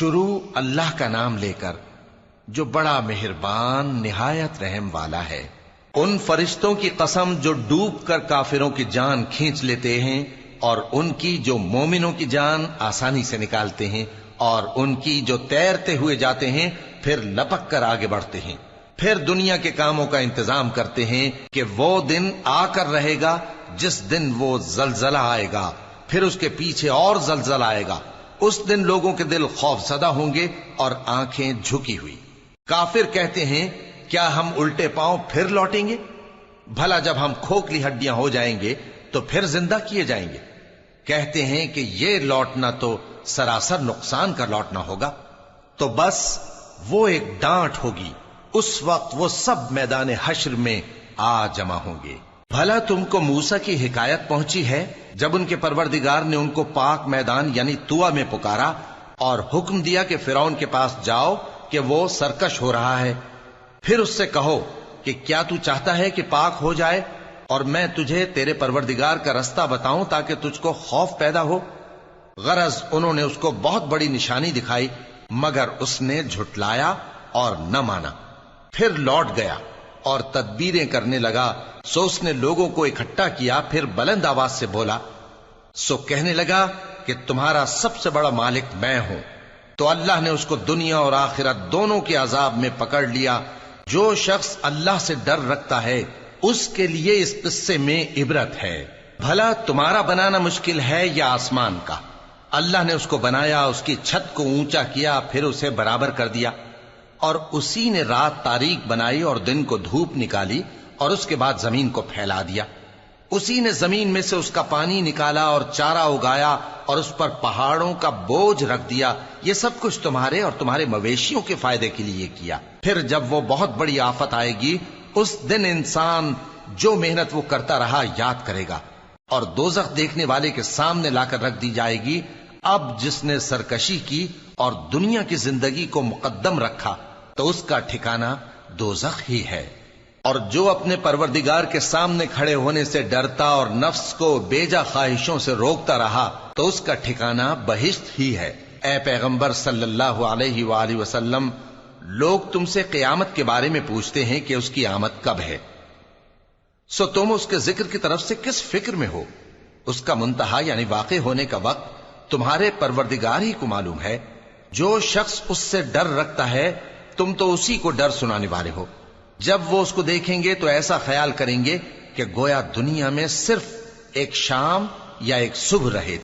شروع اللہ کا نام لے کر جو بڑا مہربان نہایت رحم والا ہے۔ ان فرشتوں کی قسم جو ڈوب کر کافروں کی جان کھینچ لیتے ہیں، اور ان کی جو مومنوں کی جان آسانی سے نکالتے ہیں، اور ان کی جو تیرتے ہوئے جاتے ہیں پھر لپک کر آگے بڑھتے ہیں، پھر دنیا کے کاموں کا انتظام کرتے ہیں کہ وہ دن آ کر رہے گا جس دن وہ زلزلہ آئے گا، پھر اس کے پیچھے اور زلزلہ آئے گا۔ اس دن لوگوں کے دل خوف زدہ ہوں گے اور آنکھیں جھکی ہوئی۔ کافر کہتے ہیں کیا ہم الٹے پاؤں پھر لوٹیں گے؟ بھلا جب ہم کھوکھلی ہڈیاں ہو جائیں گے تو پھر زندہ کیے جائیں گے؟ کہتے ہیں کہ یہ لوٹنا تو سراسر نقصان کا لوٹنا ہوگا۔ تو بس وہ ایک ڈانٹ ہوگی، اس وقت وہ سب میدان حشر میں آ جمع ہوں گے۔ بھلا تم کو موسیٰ کی حکایت پہنچی ہے جب ان کے پروردگار نے ان کو پاک میدان یعنی طویٰ میں پکارا اور حکم دیا کہ فرعون کے پاس جاؤ کہ وہ سرکش ہو رہا ہے، پھر اس سے کہو کہ کیا تو چاہتا ہے کہ پاک ہو جائے اور میں تجھے تیرے پروردگار کا رستہ بتاؤں تاکہ تجھ کو خوف پیدا ہو؟ غرض انہوں نے اس کو بہت بڑی نشانی دکھائی مگر اس نے جھٹلایا اور نہ مانا، پھر لوٹ گیا اور تدبیریں کرنے لگا۔ سو اس نے لوگوں کو اکٹھا کیا، پھر بلند آواز سے بولا، سو کہنے لگا کہ تمہارا سب سے بڑا مالک میں ہوں۔ تو اللہ نے اس کو دنیا اور آخرت دونوں کے عذاب میں پکڑ لیا۔ جو شخص اللہ سے ڈر رکھتا ہے اس کے لیے اس قصے میں عبرت ہے۔ بھلا تمہارا بنانا مشکل ہے یا آسمان کا؟ اللہ نے اس کو بنایا، اس کی چھت کو اونچا کیا، پھر اسے برابر کر دیا، اور اسی نے رات تاریک بنائی اور دن کو دھوپ نکالی، اور اس کے بعد زمین کو پھیلا دیا۔ اسی نے زمین میں سے اس کا پانی نکالا اور چارہ اگایا اور اس پر پہاڑوں کا بوجھ رکھ دیا۔ یہ سب کچھ تمہارے اور تمہارے مویشیوں کے فائدے کے لیے کیا۔ پھر جب وہ بہت بڑی آفت آئے گی اس دن انسان جو محنت وہ کرتا رہا یاد کرے گا، اور دوزخ دیکھنے والے کے سامنے لا کر رکھ دی جائے گی۔ اب جس نے سرکشی کی اور دنیا کی زندگی کو مقدم رکھا تو اس کا ٹھکانہ دوزخ ہی ہے، اور جو اپنے پروردگار کے سامنے کھڑے ہونے سے ڈرتا اور نفس کو بیجا خواہشوں سے روکتا رہا تو اس کا ٹھکانہ بہشت ہی ہے۔ اے پیغمبر صلی اللہ علیہ وآلہ وسلم، لوگ تم سے قیامت کے بارے میں پوچھتے ہیں کہ اس کی آمد کب ہے، سو تم اس کے ذکر کی طرف سے کس فکر میں ہو؟ اس کا منتہا یعنی واقع ہونے کا وقت تمہارے پروردگار ہی کو معلوم ہے۔ جو شخص اس سے ڈر رکھتا ہے تم تو اسی کو ڈر سنانے والے ہو۔ جب وہ اس کو دیکھیں گے تو ایسا خیال کریں گے کہ گویا دنیا میں صرف ایک شام یا ایک صبح رہے۔